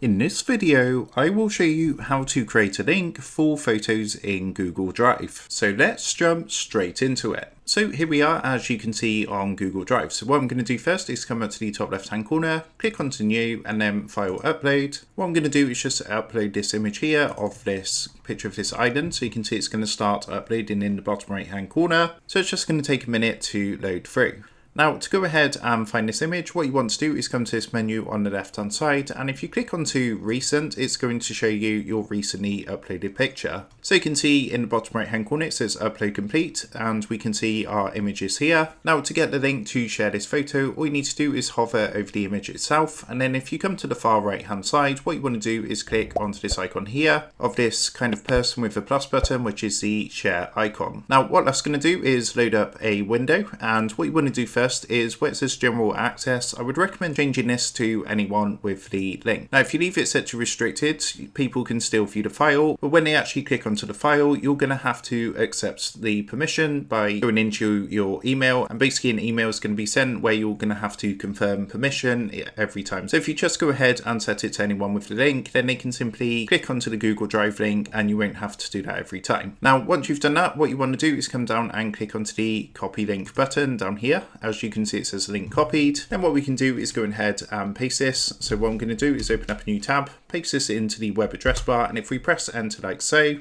In this video, I will show you how to create a link for photos in Google Drive. So let's jump straight into it. So here we are, as you can see on Google Drive. So what I'm going to do first is come up to the top left hand corner, click onto new and then file upload. What I'm going to do is just upload this image here of this picture of this island. So you can see it's going to start uploading in the bottom right hand corner. So it's just going to take a minute to load through. Now, to go ahead and find this image, what you want to do is come to this menu on the left hand side, and if you click onto recent, it's going to show you your recently uploaded picture. So you can see in the bottom right hand corner it says upload complete, and we can see our images here. Now, to get the link to share this photo, all you need to do is hover over the image itself, and then if you come to the far right hand side, what you want to do is click onto this icon here of this kind of person with a plus button, which is the share icon. Now, what that's going to do is load up a window, and what you want to do first is where it says general access, I would recommend changing this to anyone with the link. Now, if you leave it set to restricted, people can still view the file, but when they actually click onto the file, you're going to have to accept the permission by going into your email, and basically an email is going to be sent where you're going to have to confirm permission every time. So if you just go ahead and set it to anyone with the link, then they can simply click onto the Google Drive link and you won't have to do that every time. Now, once you've done that, what you want to do is come down and click onto the copy link button down here. As you can see, it says link copied. Then what we can do is go ahead and paste this. So what I'm going to do is open up a new tab, paste this into the web address bar, and if we press enter like so,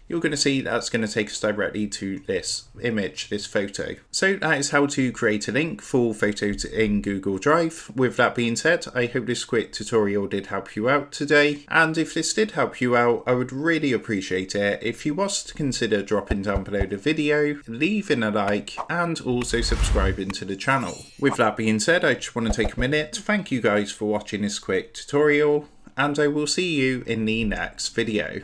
you're going to see that's going to take us directly to this image, this photo. So that is how to create a link for photos in Google Drive. With that being said, I hope this quick tutorial did help you out today. And if this did help you out, I would really appreciate it if you was to consider dropping down below the video, leaving a like, and also subscribing to the channel. With that being said, I just want to take a minute to thank you guys for watching this quick tutorial, and I will see you in the next video.